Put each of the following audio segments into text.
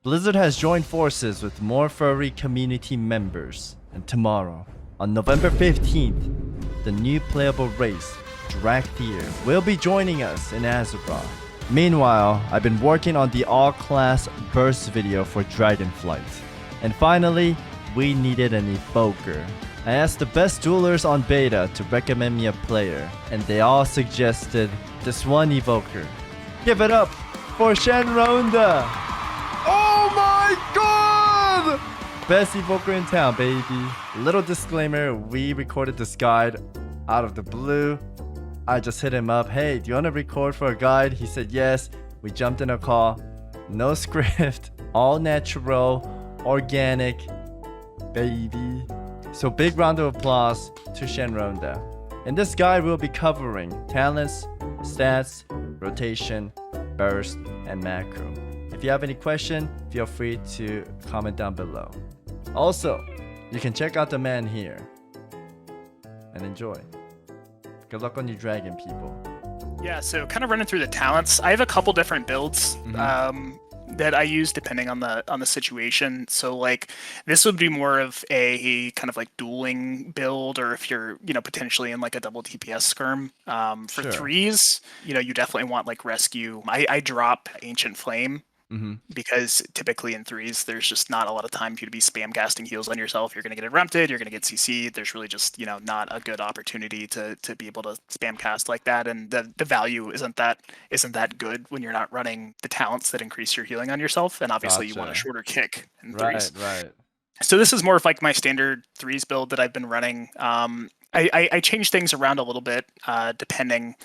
Blizzard has joined forces with more furry community members, and tomorrow, on November 15th, the new playable race, Dragflight, will be joining us in Azeroth. Meanwhile, I've been working on the all-class burst video for Dragonflight. And finally, we needed an Evoker. I asked the best duelers on beta to recommend me a player, and they all suggested this one Evoker. Give it up for Shenronda! Oh my god! Best Evoker in town, baby. Little disclaimer, we recorded this guide out of the blue. I just hit him up, hey, do you want to record for a guide? He said yes. We jumped in a call. No script, all natural, organic, baby. So big round of applause to Shenronda. In this guide, we'll be covering talents, stats, rotation, burst, and macro. If you have any question, feel free to comment down below. Also, you can check out the man here and enjoy. Good luck on your dragon, people. Yeah, so kind of running through the talents. I have a couple different builds that I use depending on the situation. So like this would be more of a kind of like dueling build, or if you're potentially in like a double DPS skirm. For Sure. threes, you definitely want like rescue. I drop Ancient Flame. Because typically in threes, there's just not a lot of time for you to be spam casting heals on yourself. You're going to get interrupted. You're going to get CC'd. There's really just not a good opportunity to be able to spam cast like that. And the value isn't that good when you're not running the talents that increase your healing on yourself. And obviously you want a shorter kick in threes. Right. So this is more of like my standard threes build that I've been running. I change things around a little bit depending.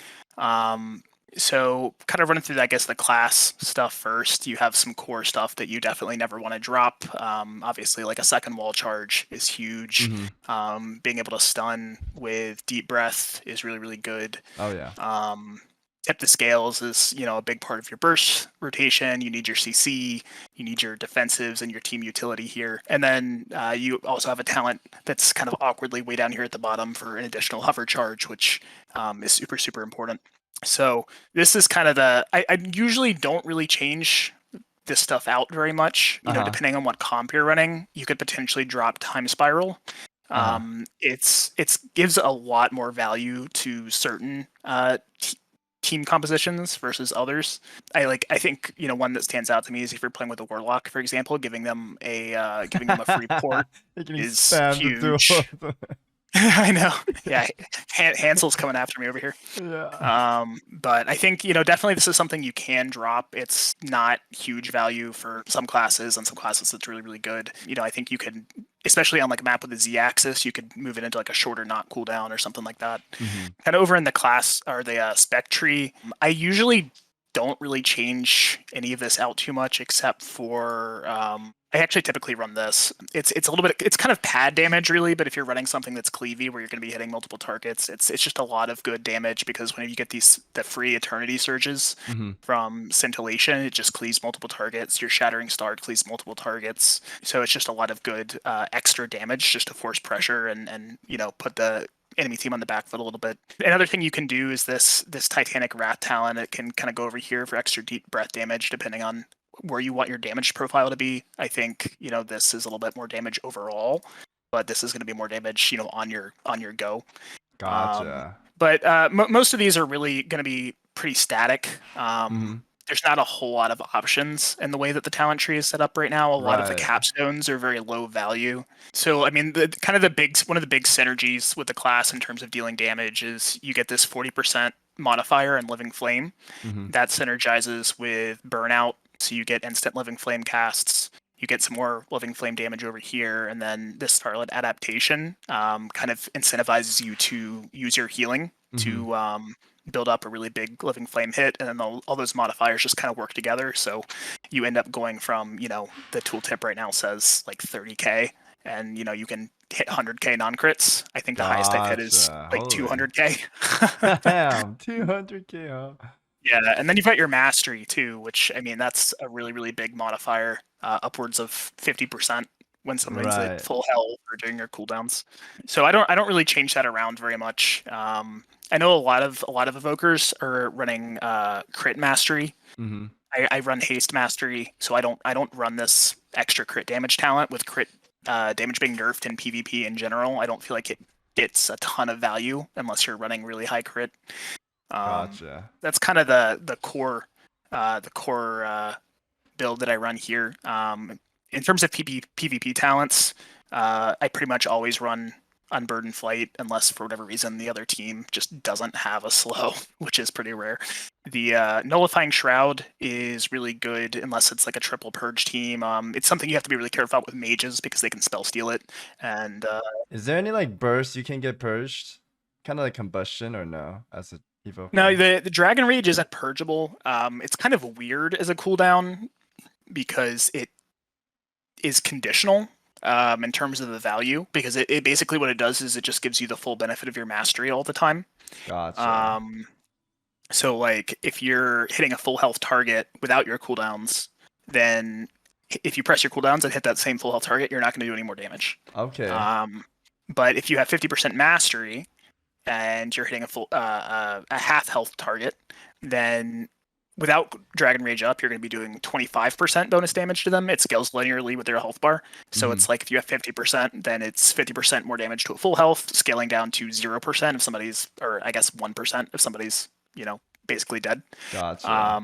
So kind of running through, I guess, the class stuff first. You have some core stuff that you definitely never want to drop. Obviously, like a second wall charge is huge. Being able to stun with deep breath is really, really good. Oh yeah. Tip the scales is a big part of your burst rotation. You need your CC, you need your defensives and your team utility here, and then you also have a talent that's kind of awkwardly way down here at the bottom for an additional hover charge, which is super, super important. So this is kind of I usually don't really change this stuff out very much. Depending on what comp you're running, you could potentially drop Time Spiral. It's gives a lot more value to certain team compositions versus others. I think one that stands out to me is if you're playing with a Warlock, for example, giving them a free port is huge. I know. Yeah, Hansel's coming after me over here. Yeah. But I think definitely this is something you can drop. It's not huge value for some classes, and some classes that's really, really good. I think you can, especially on like a map with a Z-axis, you could move it into like a shorter knot cooldown or something like that. Kind of over in the class or the spec tree, I usually don't really change any of this out too much, except for I actually typically run this. It's a little bit, it's kind of pad damage really, but if you're running something that's cleavy where you're going to be hitting multiple targets, it's just a lot of good damage, because when you get the free eternity surges from scintillation, it just cleaves multiple targets. Your shattering star cleaves multiple targets, so it's just a lot of good extra damage just to force pressure and put the enemy team on the back foot a little bit. Another thing you can do is this Titanic Wrath talent. It can kind of go over here for extra deep breath damage depending on where you want your damage profile to be. I think this is a little bit more damage overall, but this is going to be more damage on your go. Gotcha. But most of these are really going to be pretty static. There's not a whole lot of options in the way that the talent tree is set up right now. A lot of the capstones are very low value. So, I mean, one of the big synergies with the class in terms of dealing damage is you get this 40% modifier in Living Flame. That synergizes with Burnout, so you get instant Living Flame casts. You get some more Living Flame damage over here, and then this Starlit Adaptation kind of incentivizes you to use your healing to build up a really big Living Flame hit, and then all those modifiers just kind of work together. So you end up going from, the tooltip right now says like 30k, and you can hit 100k non-crits. I think the highest I've hit is like 200k. Damn, 200k, huh? Yeah, and then you've got your mastery too, which I mean that's a really, really big modifier, upwards of 50% when somebody's at full health or during your cooldowns. So I don't really change that around very much. I know a lot of evokers are running crit mastery, I run haste mastery, so I don't run this extra crit damage talent with crit damage being nerfed in PvP in general. I don't feel like it gets a ton of value unless you're running really high crit. Gotcha. That's kind of the core build that I run here. In terms of PvP talents, I pretty much always run Unburdened Flight unless for whatever reason the other team just doesn't have a slow, which is pretty rare. The Nullifying Shroud is really good unless it's like a triple purge team. It's something you have to be really careful about with mages because they can spell steal it. And Is there any like bursts you can get purged? Kind of like combustion or no? As a evoker? no, the Dragon Rage isn't purgeable. It's kind of weird as a cooldown because it is conditional in terms of the value, because it basically what it does is it just gives you the full benefit of your mastery all the time. Gotcha. So like if you're hitting a full health target without your cooldowns, then if you press your cooldowns and hit that same full health target, you're not going to do any more damage. Okay. But if you have 50% mastery and you're hitting a full a half health target, then without Dragon Rage up, you're going to be doing 25% bonus damage to them. It scales linearly with their health bar. So it's like if you have 50%, then it's 50% more damage to a full health, scaling down to 0% if somebody's, or I guess 1% if somebody's, basically dead. Gotcha.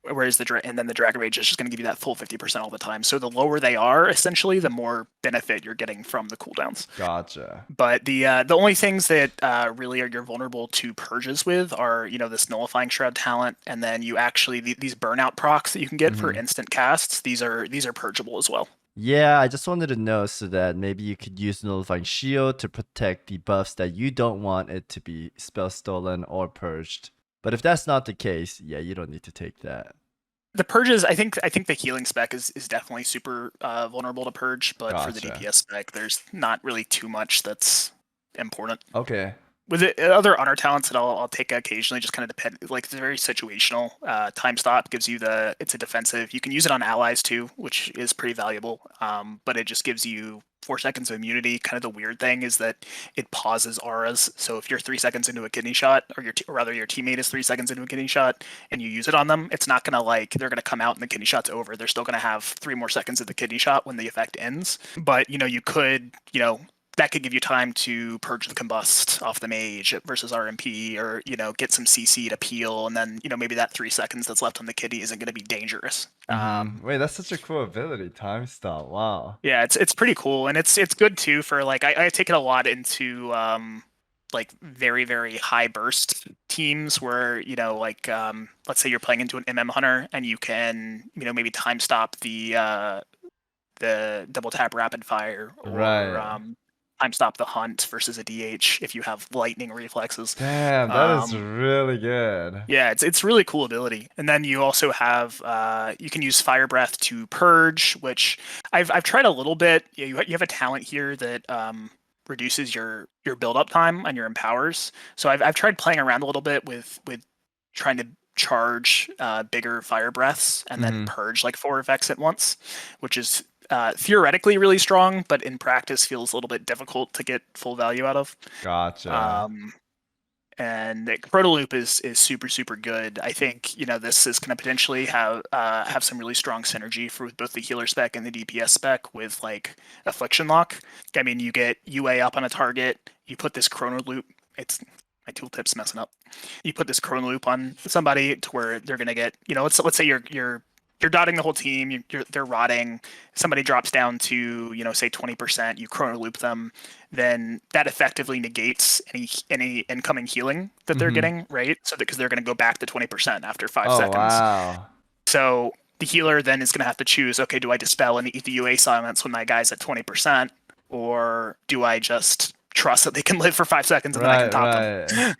Whereas and then the Dragon Rage is just going to give you that full 50% all the time. So the lower they are, essentially, the more benefit you're getting from the cooldowns. Gotcha. But the only things that really you're vulnerable to purges with are this Nullifying Shroud talent, and then you actually these burnout procs that you can get for instant casts. These are purgeable as well. Yeah, I just wanted to know so that maybe you could use Nullifying Shield to protect the buffs that you don't want it to be spell stolen or purged. But if that's not the case, yeah, you don't need to take that. The purges, I think the healing spec is definitely super vulnerable to purge, but for the Gotcha. DPS spec, there's not really too much that's important. Okay. With the other honor talents that I'll take occasionally, just kind of depend. Like it's very situational. Time stop gives you it's a defensive. You can use it on allies too, which is pretty valuable. But it just gives you 4 seconds of immunity. Kind of the weird thing is that it pauses auras. So if you're 3 seconds into a kidney shot, or rather your teammate is 3 seconds into a kidney shot, and you use it on them, it's not gonna they're gonna come out and the kidney shot's over. They're still gonna have 3 more seconds of the kidney shot when the effect ends. But you could that could give you time to purge the combust off the mage versus RMP, or get some CC to peel, and then maybe that 3 seconds that's left on the kidney isn't going to be dangerous. Wait, that's such a cool ability, time stop. Wow. Yeah, it's pretty cool, and it's good too for I take it a lot into very very high burst teams where let's say you're playing into an Hunter and you can maybe time stop the double tap rapid fire, or Right. time stop the hunt versus a DH if you have lightning reflexes. Damn, that is really good. Yeah, it's really cool ability. And then you also have you can use Fire Breath to purge, which I've tried a little bit. You have a talent here that reduces your build up time on your empowers. So I've tried playing around a little bit with trying to charge bigger fire breaths and then purge like 4 effects at once, which is theoretically really strong, but in practice feels a little bit difficult to get full value out of. Gotcha. And the Chrono Loop is super super good. I think this is going to potentially have some really strong synergy for both the healer spec and the DPS spec with like Affliction Lock. I mean, you get UA up on a target, you put this Chrono Loop. My tooltip's messing up. You put this Chrono Loop on somebody to where they're going to get let's say you're dotting the whole team, they're rotting, somebody drops down to, say 20%, you chrono loop them, then that effectively negates any incoming healing that they're getting, right? So because they're going to go back to 20% after 5 seconds. Wow. So the healer then is going to have to choose, okay, do I dispel and eat the UA silence when my guy's at 20%, or do I just trust that they can live for 5 seconds and then I can top them?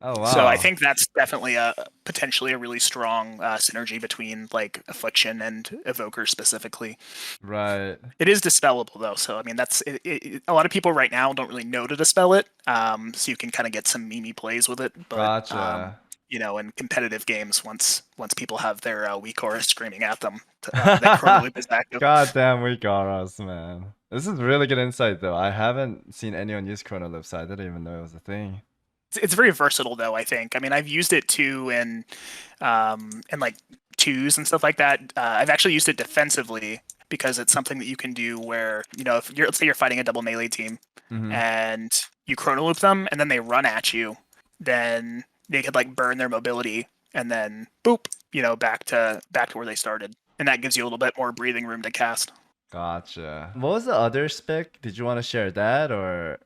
Oh wow! So I think that's definitely potentially a really strong synergy between like Affliction and Evoker specifically. Right. It is dispellable though, so I mean that's a lot of people right now don't really know to dispel it. So you can kind of get some meme plays with it. But, Gotcha. In competitive games, once people have their weak aura screaming at them, that Chrono Loop is active. Goddamn weak auras, man. This is really good insight though. I haven't seen anyone use Chrono Loop, so I didn't even know it was a thing. It's very versatile though, I think. I mean, I've used it too in like twos and stuff like that. I've actually used it defensively because it's something that you can do where, if you're, let's say you're fighting a double melee team Mm-hmm. and you chrono loop them and then they run at you, then they could like burn their mobility and then boop, back to where they started. And that gives you a little bit more breathing room to cast. Gotcha. What was the other spec? Did you want to share that, or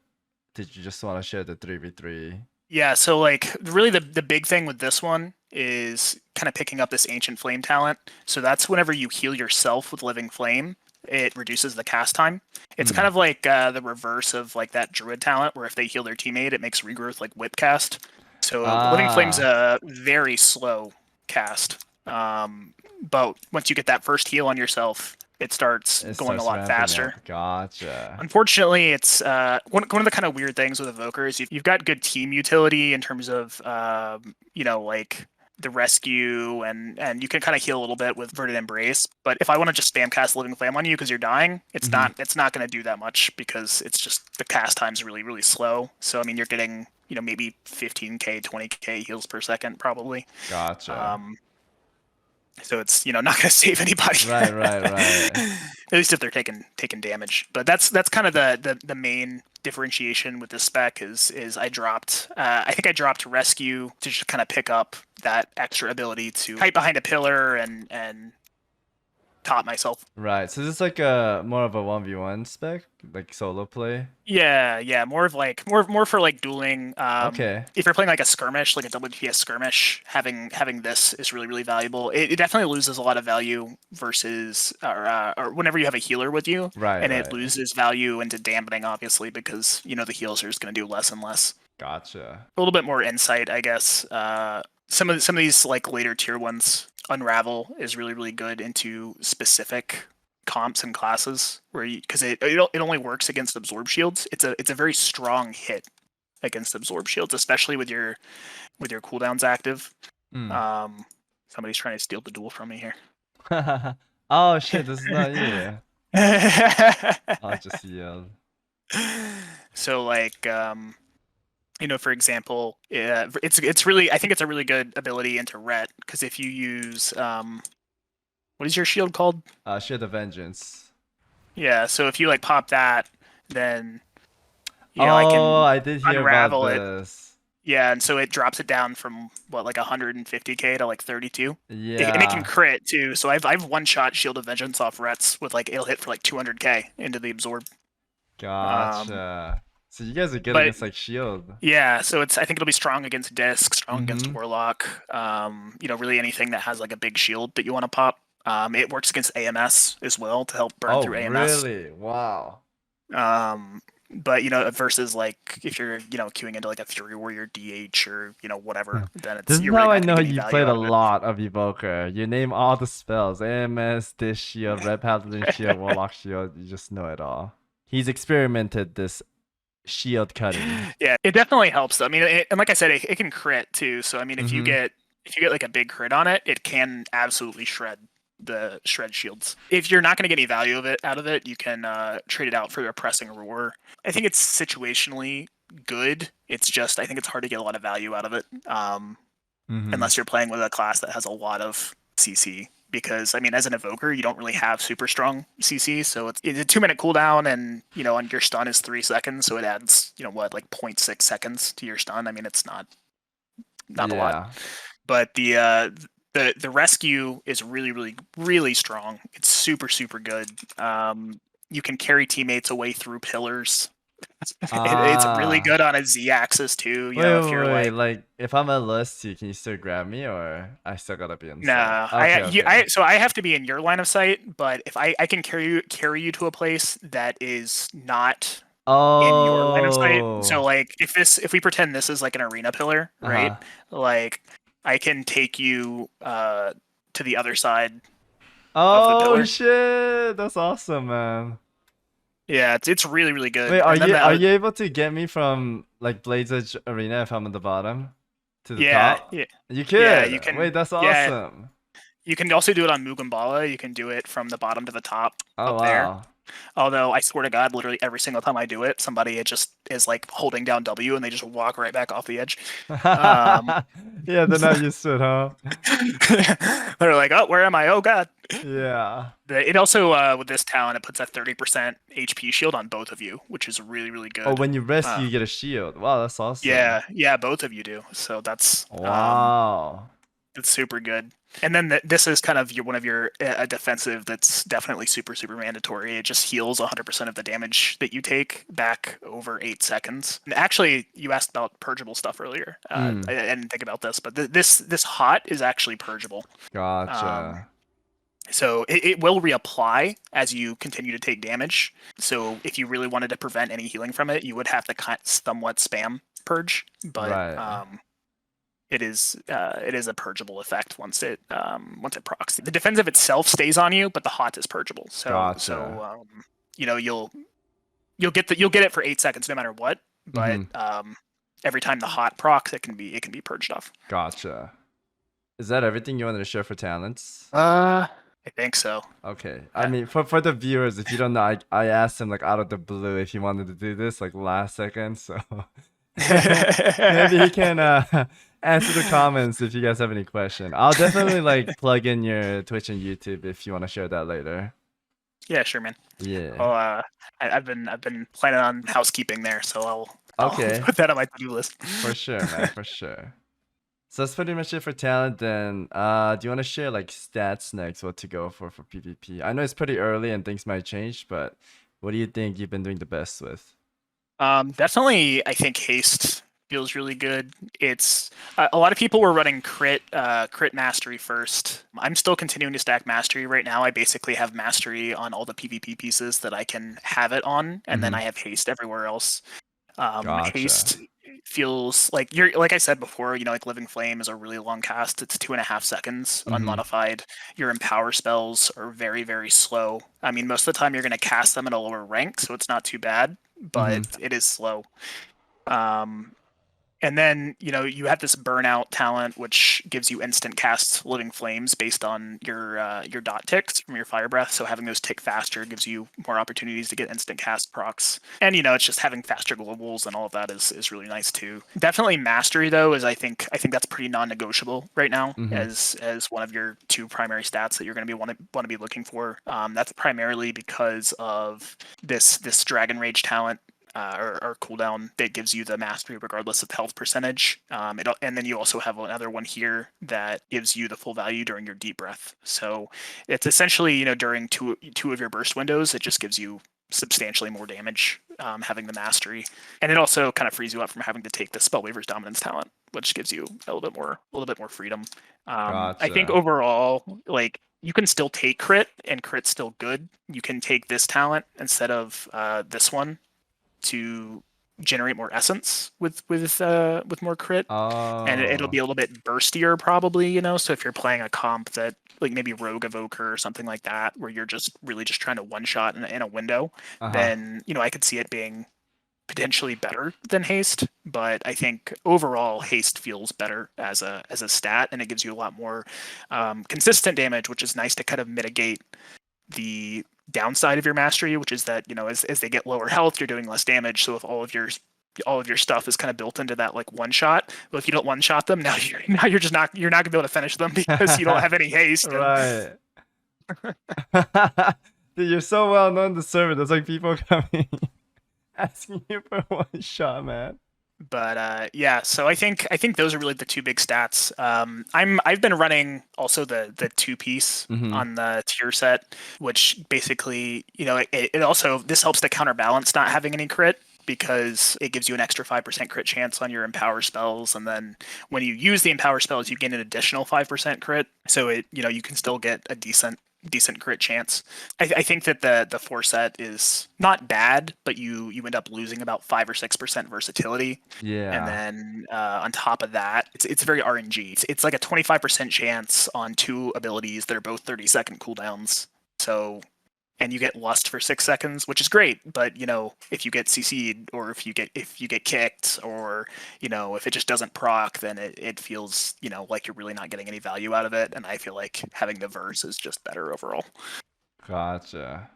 did you just want to share the 3v3? Yeah, so like really the big thing with this one is kind of picking up this Ancient Flame talent. So that's whenever you heal yourself with Living Flame, it reduces the cast time. It's kind of like the reverse of like that Druid talent, where if they heal their teammate, it makes regrowth like whip cast. So Living Flame's a very slow cast. But once you get that first heal on yourself, it starts going a lot faster. Gotcha. Unfortunately, it's one of the kind of weird things with Evoker is you've got good team utility in terms of like the rescue and you can kind of heal a little bit with Verdant Embrace. But if I want to just spam cast Living Flame on you because you're dying, it's not going to do that much because it's just the cast time's really really slow. So I mean, you're getting maybe 15k 20k heals per second probably. Gotcha. So it's not going to save anybody. Right. At least if they're taking damage. But that's kind of the main differentiation with this spec is I think I dropped Rescue to just kind of pick up that extra ability to hide behind a pillar and top myself. Right. So this is like a more of a 1v1 spec, like solo play. Yeah, more of like more for like dueling. Okay. If you're playing like a skirmish, like a WPS skirmish, having this is really really valuable. It definitely loses a lot of value versus or whenever you have a healer with you, Right. And it loses value into dampening, obviously, because the heals are just going to do less and less. Gotcha. A little bit more insight, I guess. Some of these like later tier ones, Unravel is really really good into specific comps and classes where because it only works against absorb shields. It's a very strong hit against absorb shields, especially with your cooldowns active. Somebody's trying to steal the duel from me here. Oh shit, this is not you. I'll just yell. So like for example, it's really, I think it's a really good ability into Ret, because if you use what is your shield called? Shield of Vengeance. Yeah, so if you like pop that, then I did hear unravel about this. Yeah, and so it drops it down from what, like 150k to like 32. Yeah. And it can crit too. So I've one shot Shield of Vengeance off Rets with like it'll hit for like 200k into the absorb. Gotcha. So you guys are good against like shield. Yeah, so I think it'll be strong against Disc, strong against Warlock. Really anything that has like a big shield that you want to pop. It works against AMS as well to help burn through AMS. Really? Wow. But versus like if you're queuing into like a Fury Warrior DH or whatever, then it's. This is how I know you played a lot of Evoker. You name all the spells: AMS, Disc Shield, Red Paladin Shield, Warlock Shield. You just know it all. He's experimented this shield cutting. Yeah, it definitely helps though. I mean, and like I said, it can crit too. So I mean, if you get like a big crit on it, it can absolutely shred shields. If you're not going to get any value out of it, you can trade it out for a pressing roar. I think it's situationally good. It's just I think it's hard to get a lot of value out of it, unless you're playing with a class that has a lot of CC. Because I mean, as an Evoker, you don't really have super strong CC, so it's a 2-minute cooldown, and on your stun is 3 seconds, so it adds like 0.6 seconds to your stun. I mean, it's not a lot, but the rescue is really really really strong. It's super super good. You can carry teammates away through pillars. It's really good on a Z-axis too. Wait, if I'm a list, can you still grab me, or I still gotta be in? Nah, okay. So I have to be in your line of sight. But if I can carry you to a place that is not in your line of sight. So like if we pretend this is like an arena pillar, right? Like I can take you to the other side. Of the pillar. Shit, that's awesome, man. Yeah, it's really really good. Wait, are you able to get me from like Blade's Edge Arena if I'm at the bottom to the top? Yeah, you can. Yeah, you can. Wait, that's awesome. You can also do it on Mugambala. You can do it from the bottom to the top. Oh up wow. there. Although I swear to God, literally every single time I do it, somebody just is like holding down W and they just walk right back off the edge. Um, Yeah, they're not used to it, huh? they're like, "Oh, where am I? Oh God!" Yeah. It also with this talent, it puts a 30% HP shield on both of you, which is really really Oh, good. when you rest, Uh, you get a shield. Wow, that's awesome. yeah, yeah, both of you do. So Wow. that's super good. And then this is kind of one of your a defensive that's definitely super super mandatory. It just heals 100% of the damage that you take back over 8 seconds. And actually, you asked about purgeable stuff earlier. Mm, I didn't think about this, but this hot is actually purgeable. Um, gotcha. so it will reapply as you continue to take damage. So if you really wanted to prevent any healing from it, you would have to somewhat spam purge. But Right. it is a purgeable effect once it procs. The defensive itself stays on you, but the hot is purgeable. Gotcha. You know you'll get it for 8 seconds no matter what. But Mm-hmm. every time the hot procs, it can be purged off. Gotcha. Is that everything you wanted to share for talents? I think so. Okay. I mean, for the viewers, if you don't know, I asked him like out of the blue if he wanted to do this like last second, so maybe he can answer the comments if you guys have any question. I'll definitely like plug in your Twitch and YouTube if you want to share that later. Yeah, sure, man. Yeah. I've been planning on housekeeping there, so I'll Okay. put that on my to-do list. For sure, man. For sure. So that's pretty much it for talent then. Do you want to share like stats next, what to go for PvP? I know it's pretty early and things might change, but what do you think you've been doing the best with? Definitely, I think haste feels really good. It's a lot of people were running crit mastery first. I'm still continuing to stack mastery right now. I basically have mastery on all the PvP pieces that I can have it on, and then Mm-hmm. I have haste everywhere else. Gotcha. Haste feels like you're like I said before, like Living Flame is a really long cast. It's 2.5 seconds Mm-hmm. unmodified. Your empower spells are very, very slow. I mean, most of the time you're gonna cast them at a lower rank, so it's not too bad, but Mm-hmm. it is slow. Um, and then, you have this burnout talent, which gives you instant cast living flames based on your dot ticks from your fire breath. So having those tick faster gives you more opportunities to get instant cast procs. And it's just having faster globals and all of that is really nice too. Definitely mastery though is I think that's pretty non-negotiable right now Mm-hmm. as one of your two primary stats that you're going to be want to be looking for. That's primarily because of this Dragon Rage talent or cooldown that gives you the mastery regardless of health percentage. And then you also have another one here that gives you the full value during your deep breath. So it's essentially, during two of your burst windows, it just gives you substantially more damage having the mastery, and it also kind of frees you up from having to take the Spellweaver's Dominance talent, which gives you a little bit more freedom. I think Gotcha. overall, like, you can still take crit, and crit's still good. You can take this talent instead of this one to generate more essence with more crit, and it'll be Oh. a little bit burstier probably. So if you're playing a comp that like maybe Rogue Evoker or something like that, where you're just really just trying to one shot in a window, Uh-huh. then I could see it being potentially better than haste. But I think overall haste feels better as a stat, and it gives you a lot more consistent damage, which is nice to kind of mitigate the downside of your mastery, which is that as they get lower health, you're doing less damage. So if all of your stuff is kind of built into that like one shot, well, if you don't one shot them, now you're just not gonna be able to finish them because you don't have any haste. And Right. Dude, you're so well known to server. There's like people coming asking you for one shot, man. but yeah, so I think those are really the two big stats. I've been running also the two piece Mm-hmm. on the tier set, which basically it also this helps to counterbalance not having any crit, because it gives you an extra 5% crit chance on your empower spells, and then when you use the empower spells, you gain an additional 5% crit. So you can still get a decent crit chance. I think that the four set is not bad, but you end up losing about 5 or 6% versatility. And Yeah. then on top of that, it's very RNG. It's like a 25% chance on two abilities that are both 30-second cooldowns. So, and you get Lust for 6 seconds, which is great. But if you get CC'd, or if you get kicked, or if it just doesn't proc, then it feels like you're really not getting any value out of it. And I feel like having the verse is just better overall. Gotcha.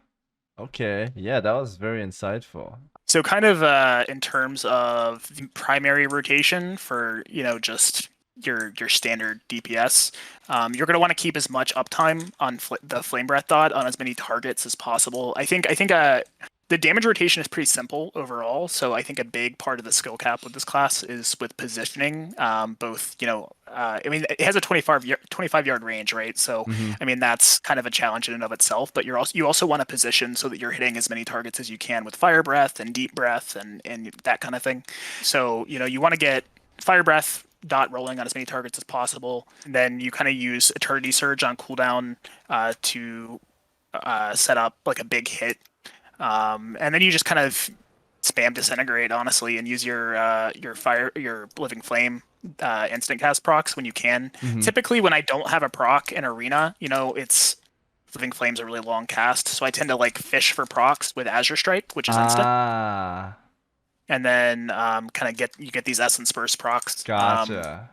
Okay. Yeah, that was very insightful. So kind of in terms of the primary rotation for, just your standard DPS, you're going to want to keep as much uptime on the Flame Breath Dot on as many targets as possible. I think the damage rotation is pretty simple overall. So I think a big part of the skill cap with this class is with positioning. Both, I mean, it has a 25 yard range, right? So Hmm. I mean, that's kind of a challenge in and of itself, but you also want to position so that you're hitting as many targets as you can with fire breath and deep breath and that kind of thing. So, you want to get fire breath dot rolling on as many targets as possible. And then you kind of use eternity surge on cooldown to set up like a big hit. And then you just kind of spam disintegrate honestly and use your living flame instant cast procs when you can. Hmm. Typically when I don't have a proc in arena, it's living flame's a really long cast, so I tend to like fish for procs with Azure Strike, which is instant, Ah, and then kind of get these essence burst procs. gotcha.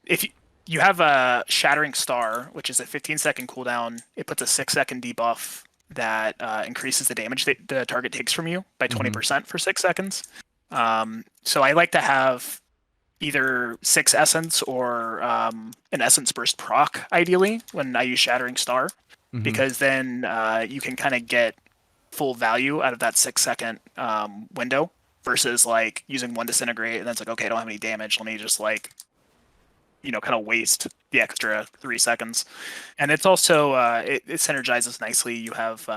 If you have a Shattering Star, which is a 15-second cooldown, it puts a 6-second debuff that increases the damage that the target takes from you by Hmm. 20% for 6 seconds. So I like to have either 6 essence or an essence burst proc, ideally, when I use Shattering Star, Hmm. because then you can kind of get full value out of that 6-second window versus like using one disintegrate and then it's like, okay, I don't have any damage. Let me just like kind of waste the extra 3 seconds. And it's also it synergizes nicely. You have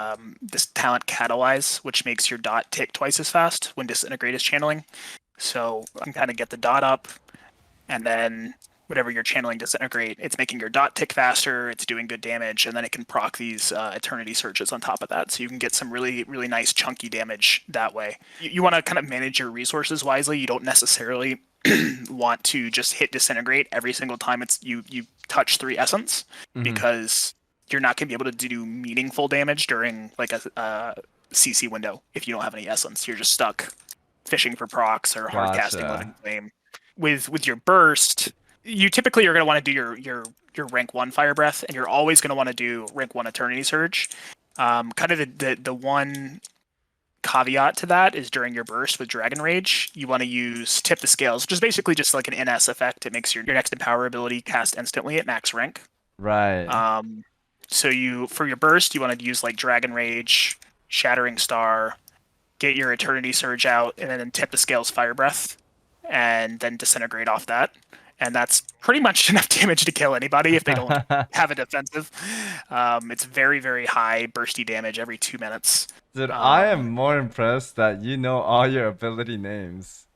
this talent Catalyze, which makes your dot tick twice as fast when Disintegrate is channeling. So I can kind of get the dot up, and then whatever you're channeling Disintegrate, it's making your dot tick faster. It's doing good damage, and then it can proc these Eternity Surges on top of that. So you can get some really really nice chunky damage that way. You want to kind of manage your resources wisely. You don't necessarily want to just hit Disintegrate every single time you touch 3 essence, Hmm. because you're not going to be able to do meaningful damage during like a CC window if you don't have any essence. You're just stuck fishing for procs or hard casting Gotcha. living flame. With your burst, you typically are going to want to do your rank 1 fire breath, and you're always going to want to do rank 1 eternity surge. Kind of the one caveat to that is during your burst with Dragon Rage, you want to use Tip the Scales, which is basically just like an NS effect. It makes your next Empower ability cast instantly at max rank. Right. Um, so for your burst, you want to use like Dragon Rage, Shattering Star, get your Eternity Surge out, and then Tip the Scales Fire Breath, and then disintegrate off that. And that's pretty much enough damage to kill anybody if they don't have a defensive. It's very, very high bursty damage every 2 minutes. Dude, I Um, am more impressed that you know all your ability names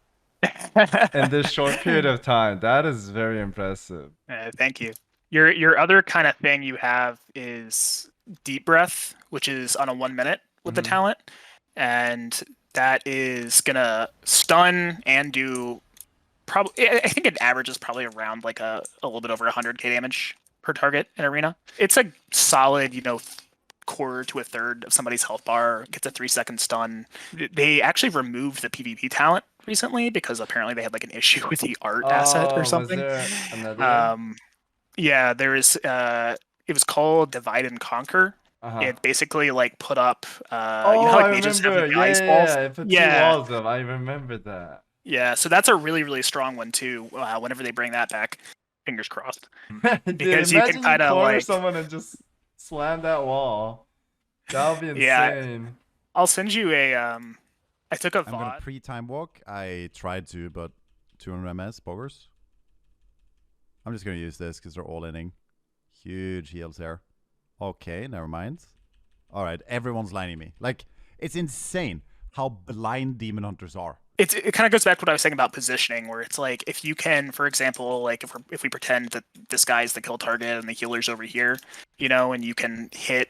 in this short period of time. That is very impressive. Thank you. Your other kind of thing you have is deep breath, which is on a 1 minute with the Hmm. talent, and that is gonna stun and do probably. I think it averages probably around like a little bit over 100k damage per target in arena. It's a solid, quarter to a third of somebody's health bar. Gets a 3-second stun. They actually removed the PvP talent recently because apparently they had like an issue with the art asset or Oh, was something. there another one? Um, yeah, there is. It was called Divide and Conquer. Uh-huh. It basically like put up, Oh, how I like mages have remember. like the Yeah, ice yeah, walls. yeah. I put two Yeah, walls up. I remember that. yeah. So that's a really really strong one too. Whenever they bring that back, fingers crossed, Dude, because you can imagine you kind of corner like, someone and just slam that wall. That would be yeah. insane. I'll send you a. I took a I'm gonna VOD. pre-time walk. I tried to, but 200 ms boggers. I'm just gonna use this because they're all inning. Huge heals here. Okay, never mind. All right, everyone's lining me. Like, it's insane how blind demon hunters are. It kind of goes back to what I was saying about positioning, where it's like if you can, for example, like if we pretend that this guy's the kill target and the healer's over here, and you can hit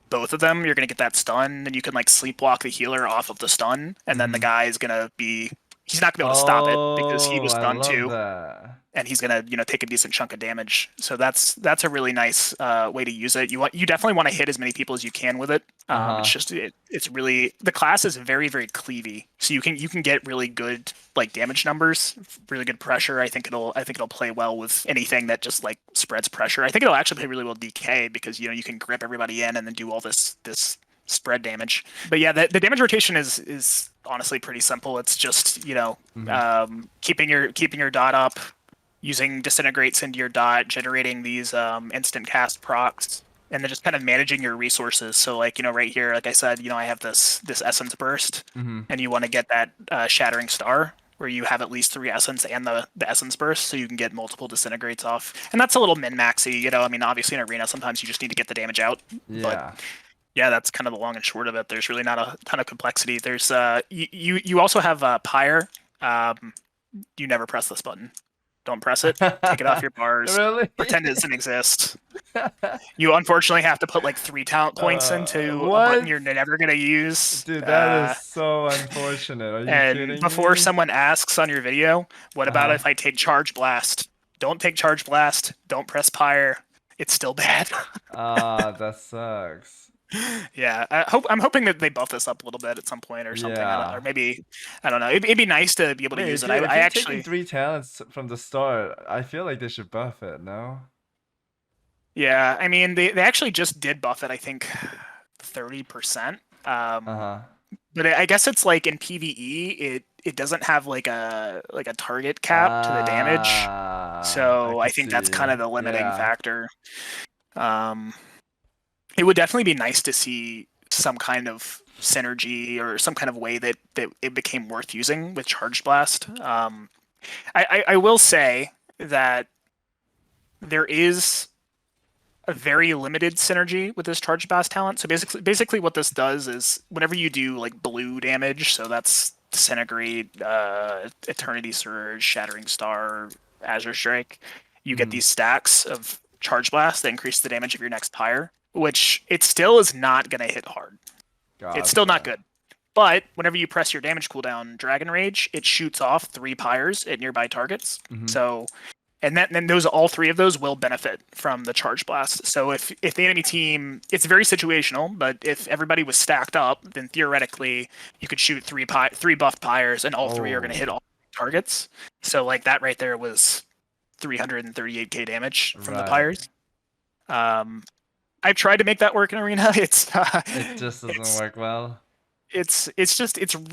both of them, you're gonna get that stun, and you can like sleepwalk the healer off of the stun, and then the Hmm. guy is gonna be he's not gonna be able to stop it because he Oh, was I stunned love too, that. and he's gonna take a decent chunk of damage. So that's a really nice way to use it. You definitely want to hit as many people as you can with it. It's Uh-huh. just it's really, the class is very very cleavy, so you can get really good like damage numbers, really good pressure. I think it'll play well with anything that just like spreads pressure. I think it'll actually play really well DK because you can grip everybody in and then do all this spread damage. But yeah, the damage rotation is honestly pretty simple. It's just keeping your dot up, using disintegrates into your dot, generating these instant cast procs, and then just kind of managing your resources. So like right here, like I said, I have this essence burst, and you want to get that shattering star, where you have at least 3 essence and the essence burst, so you can get multiple disintegrates off. And that's a little min-maxy, I mean, obviously in arena, sometimes you just need to get the damage out. Yeah. But yeah, that's kind of the long and short of it. There's really not a ton of complexity. There's you also have Pyre. You never press this button. Don't press it. Take it off your bars. Really? Pretend it doesn't exist. You unfortunately have to put like 3 talent points into a button you're never gonna use. Dude, that is so unfortunate. Are you kidding And before me? someone asks on your video, what about if I take Charge Blast? Don't take Charge Blast. Don't press Pyre. It's still bad. That sucks. Yeah, I'm hoping that they buff this up a little bit at some point or something. Yeah. Or maybe I don't know. It'd be nice to be able to Wait, use it. if I you're actually taking 3 talents from the start, I feel like they should buff it, no? Yeah, I mean they actually just did buff it. I think 30%. But I guess it's like in PvE, it doesn't have like a target cap to the damage. So I think that's kind of the limiting factor. It would definitely be nice to see some kind of synergy or some kind of way that it became worth using with Charge Blast. I will say that there is a very limited synergy with this Charge Blast talent. So basically what this does is whenever you do like blue damage, so that's Disintegrate, Eternity Surge, Shattering Star, Azure Strike, you get these stacks of Charge Blast that increase the damage of your next pyre, which it still is not going to hit hard. Gotcha. It's still not good. But whenever you press your damage cooldown, Dragon Rage, it shoots off 3 pyres at nearby targets. So, and then those all 3 of those will benefit from the Charge Blast. So if the enemy team, it's very situational, but if everybody was stacked up, then theoretically you could shoot 3 buffed pyres, and all 3 are going to hit all targets. So like that right there was 338k damage from the pyres. I've tried to make that work in arena. It just doesn't work well. It's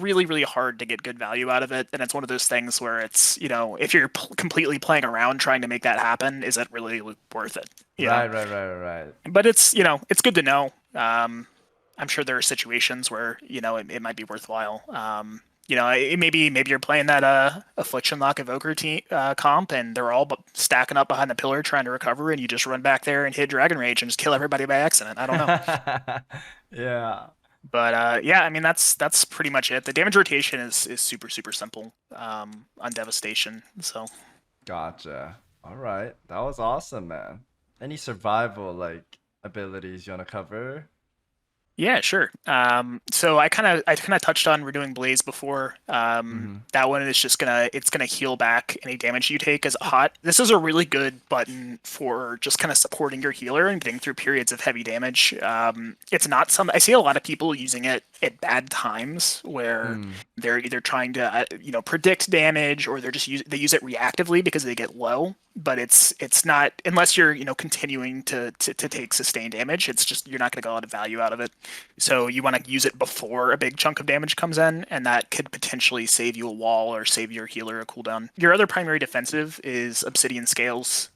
really, really hard to get good value out of it, and it's one of those things where it's if you're completely playing around trying to make that happen, is it really worth it? Right. But it's it's good to know. I'm sure there are situations where it might be worthwhile. Maybe you're playing that Affliction Lock Evoker comp, and they're all stacking up behind the pillar trying to recover, and you just run back there and hit Dragon Rage and just kill everybody by accident. I don't know. Yeah. But yeah, I mean that's pretty much it. The damage rotation is super simple on Devastation. So. Gotcha. All right, that was awesome, man. Any survival abilities you wanna cover? Yeah, sure. So I kind of touched on Renewing Blaze before. That one is just gonna heal back any damage you take as hot. This is a really good button for just kind of supporting your healer and getting through periods of heavy damage. It's not I see a lot of people using it at bad times where they're either trying to predict damage, or they use it reactively because they get low. But it's not, unless you're continuing to take sustained damage. It's just you're not going to get a lot of value out of it. So you want to use it before a big chunk of damage comes in, and that could potentially save you a wall or save your healer a cooldown. Your other primary defensive is Obsidian Scales,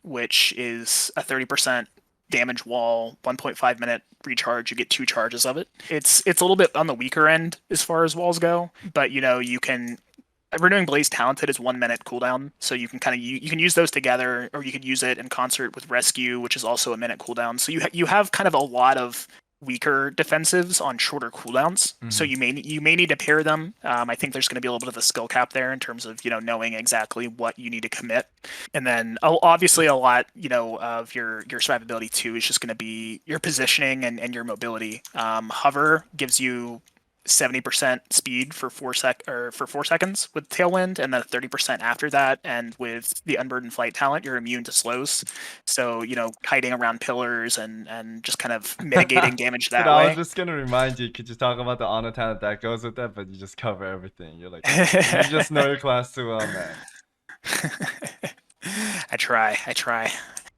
which is a 30% damage wall, 1.5 minute recharge. You get 2 charges of it. It's a little bit on the weaker end as far as walls go, but you can. Renewing Blaze Talented is 1 minute cooldown, so you can you can use those together, or you could use it in concert with Rescue, which is also a minute cooldown. So you have kind of a lot of weaker defensives on shorter cooldowns. So you may need to pair them. I think there's going to be a little bit of a skill cap there in terms of knowing exactly what you need to commit, and then obviously a lot of your survivability too is just going to be your positioning and your mobility. Hover gives you 70% speed for 4 seconds with Tailwind, and then 30% after that. And with the Unburdened Flight talent, you're immune to slows. So hiding around pillars and just kind of mitigating damage that way. I was just gonna remind you, could you talk about the honor talent that goes with that? But you just cover everything. You're like, you just know your class too well, man. I try.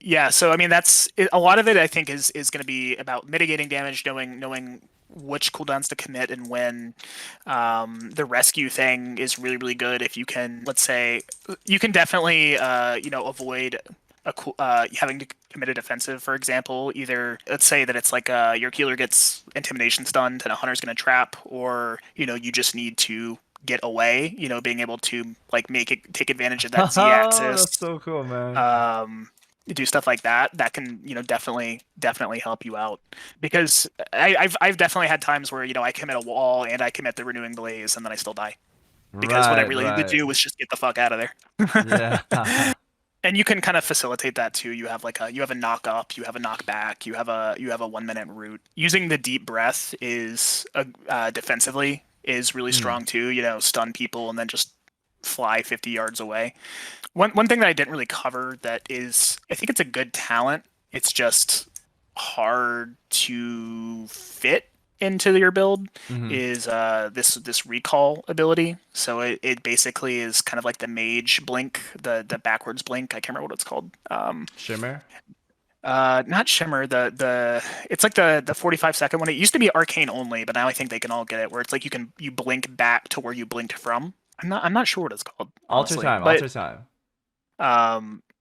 Yeah, so I mean a lot of it I think is going to be about mitigating damage, knowing which cooldowns to commit and when. The rescue thing is really good if you can. Let's say you can definitely avoid having to commit a defensive, for example. Either let's say that it's like your healer gets intimidation stunned and a hunter's going to trap, or you just need to get away. Being able to like take advantage of that Z Oh, that's axis. so cool, man. Do stuff like that can definitely help you out, because I've definitely had times where I commit a wall and I commit the renewing blaze and then I still die because what I really need to do was just get the fuck out of there. Yeah. And you can kind of facilitate that too. You have a knock up, you have a knock back, you have a 1 minute route. Using the deep breath is defensively is really strong too. Stun people and then just fly 50 yards away. One thing that I didn't really cover that is, I think it's a good talent. It's just hard to fit into your build is this recall ability. So it basically is kind of like the mage blink, the backwards blink. I can't remember what it's called. Shimmer? Not shimmer. It's like the 45-second one. It used to be arcane only, but now I think they can all get it. Where it's like you blink back to where you blinked from. I'm not sure what it's called. Alter Honestly. time. Alter time.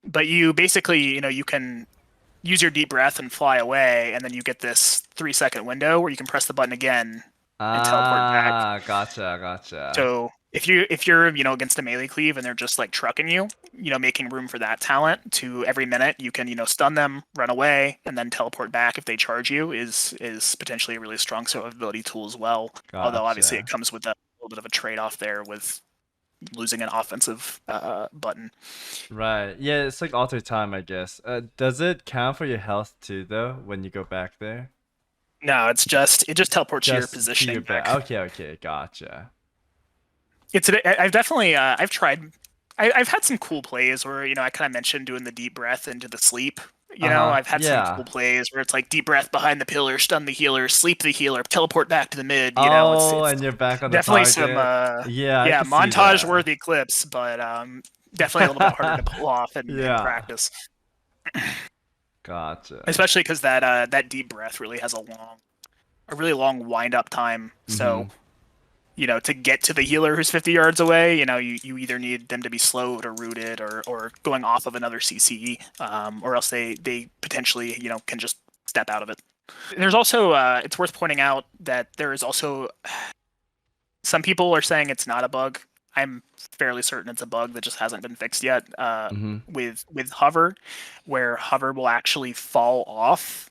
But you basically you can use your deep breath and fly away, and then you get this 3-second window where you can press the button again and teleport back. Gotcha. So if you're against a melee cleave and they're just like trucking you, making room for that talent to every minute you can stun them, run away, and then teleport back if they charge you is potentially a really strong survivability tool as well. Gotcha. Although obviously it comes with a little bit of a trade-off there with losing an offensive button. Right. Yeah, it's like alter time, I guess. Does it count for your health too, though, when you go back there? No, it just teleports to your positioning back. Okay, gotcha. I've definitely I've tried. I've had some cool plays where I kind of mentioned doing the deep breath into the sleep. I've had some cool plays where it's like deep breath behind the pillar, stun the healer, sleep the healer, teleport back to the mid. It's and you're back on the definitely target. some yeah, montage worthy clips, but definitely a little bit harder to pull off in practice. Gotcha. Especially because that deep breath really has a really long wind up time. So to get to the healer who's 50 yards away, you either need them to be slowed or rooted or going off of another CC, or else they potentially, can just step out of it. There's also, it's worth pointing out that there is also, some people are saying it's not a bug. I'm fairly certain it's a bug that just hasn't been fixed yet with hover, where hover will actually fall off.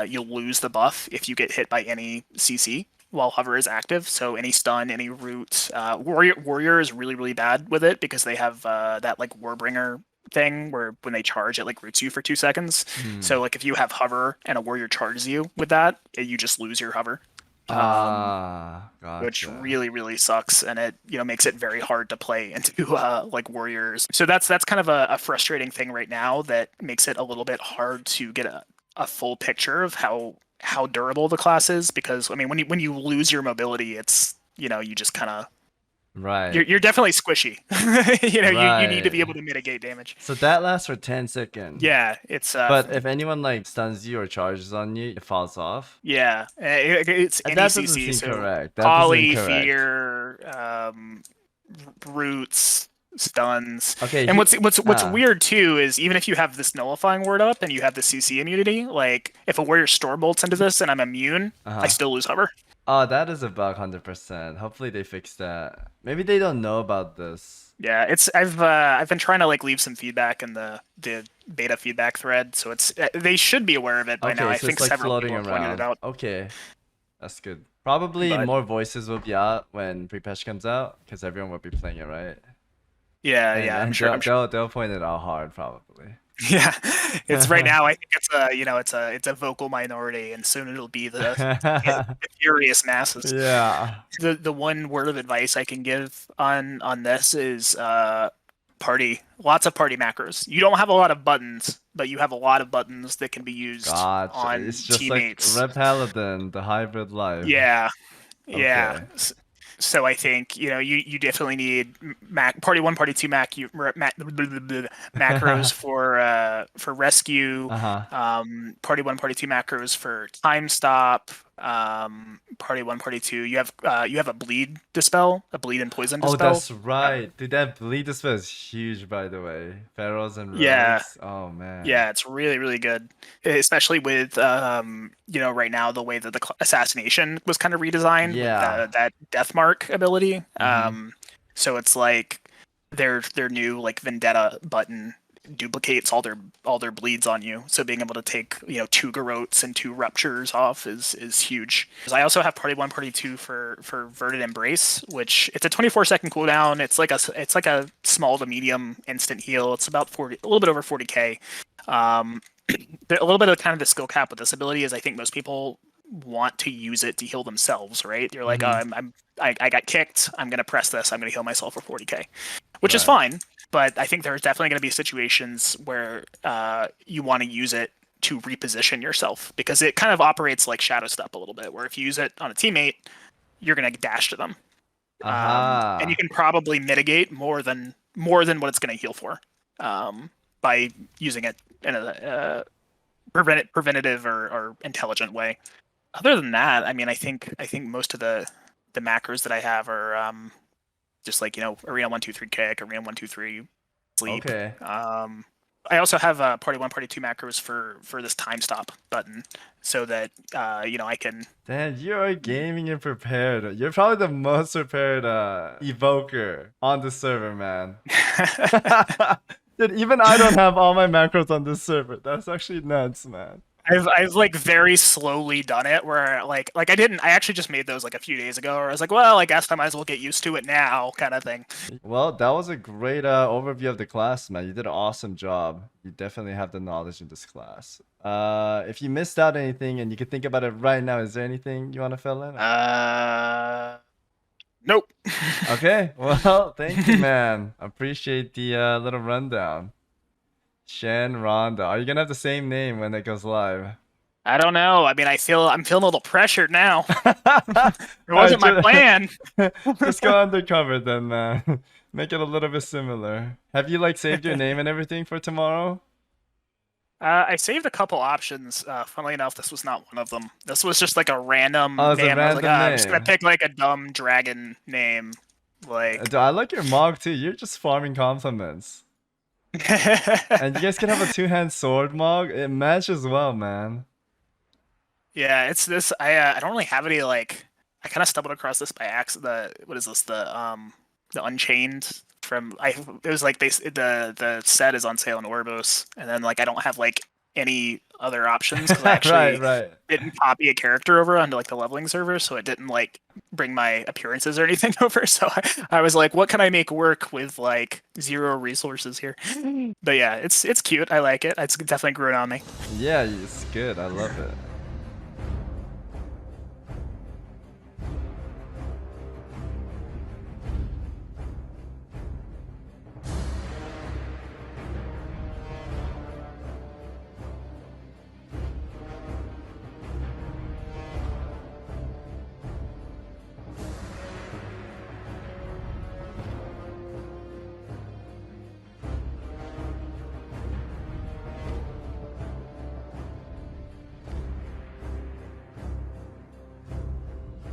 You'll lose the buff if you get hit by any CC while hover is active. So any stun, any root, warrior is really bad with it because they have that like warbringer thing where when they charge it like roots you for 2 seconds. So like if you have hover and a warrior charges you with that, you just lose your hover. Gotcha. Which really sucks, and it makes it very hard to play into like warriors. So that's kind of a frustrating thing right now that makes it a little bit hard to get a full picture of how durable the class is, because I mean when you lose your mobility, it's you just kind of you're definitely squishy. You need to be able to mitigate damage. So that lasts for 10 seconds. Yeah, it's but if anyone like stuns you or charges on you, it falls off. Yeah, it's any that CC, doesn't seem so correct. Poly, fear, roots, stuns. Okay. And what's weird too is even if you have this nullifying word up and you have the CC immunity, like if a warrior storm bolts into this and I'm immune, I still lose hover. Oh, that is a bug, 100%. Hopefully they fix that. Maybe they don't know about this. Yeah, I've been trying to like leave some feedback in the beta feedback thread, so they should be aware of it by now. I think it's like several people have pointed it out. Okay, that's good. Probably more voices will be out when pre-patch comes out because everyone will be playing it, right? Yeah, I'm sure. They'll point it out hard, probably. Yeah, it's right now. I think it's a vocal minority, and soon it'll be the furious masses. Yeah. The one word of advice I can give on this is party. Lots of party macros. You don't have a lot of buttons, but you have a lot of buttons that can be used on it's just teammates. like Red Paladin, the hybrid life. Yeah. Okay. So I think you definitely need party 1, party 2 macros for rescue, Uh-huh. party 1, party 2 macros for time stop, party 1, party 2. You have a bleed dispel, a bleed and poison Oh, dispel. that's right. Dude, that bleed dispel is huge, by the way. Pharaohs and Yeah, rogues. Oh man. yeah, it's really really good, especially with right now the way that the assassination was kind of redesigned with Yeah. that death mark ability. Mm-hmm. So it's like their new like vendetta button duplicates all their bleeds on you. So being able to take 2 garrotes and 2 ruptures off is huge. I also have party 1, party 2 for Verdant Embrace, which it's a 24-second cooldown. It's like a small to medium instant heal. It's about a little bit over 40k. A little bit of kind of the skill cap with this ability is I think most people want to use it to heal themselves, right? You're like, Mhm. I got kicked. I'm gonna press this. I'm gonna heal myself for 40k, which is Right. fine. But I think there's definitely going to be situations where you want to use it to reposition yourself because it kind of operates like Shadow Step a little bit, where if you use it on a teammate, you're going to dash to them, and you Aha. can probably mitigate more than what it's going to heal for by using it in a preventative or intelligent way. Other than that, I mean, I think most of the macros that I have are just like arena 1 2 3 kick, arena 1 2 3 sleep. Okay. I also have party 1 party 2 macros for this time stop button, so that I can. Dan, you're gaming and prepared. You're probably the most prepared evoker on the server, man. Dude, even I don't have all my macros on this server. That's actually nuts, man. I've like very slowly done it where like I actually just made those like a few days ago where I was like, well, I guess I might as well get used to it now kind of thing. Well, that was a great overview of the class, man. You did an awesome job. You definitely have the knowledge in this class. If you missed out anything and you can think about it right now, is there anything you want to fill in? Nope. Okay, well, thank you, man. Appreciate the little rundown. Shen Ronda. Are you gonna have the same name when it goes live? I don't know. I mean, I'm feeling a little pressured now. It Alright, wasn't my plan. just go undercover then, man. Make it a little bit similar. Have you like saved your name and everything for tomorrow? I saved a couple options. Funnily enough, this was not one of them. This was just like a random Oh, it's a name. I was like, random I'm just gonna name. pick like a dumb dragon name, like. Dude, I like your mog too. You're just farming compliments. And you guys can have a two-hand sword mog. It matches well, man. Yeah, it's this. I don't really have any like. I kind of stumbled across this by accident. What is this? The Unchained from it was like the set is on sale in Orbos, and then like I don't have like any other options because I Right, actually right. didn't copy a character over onto like the leveling server, so it didn't like bring my appearances or anything over. So I was like, what can I make work with like 0 resources here? But yeah, it's cute. I like it. It's definitely grown on me. Yeah, it's good. I love it.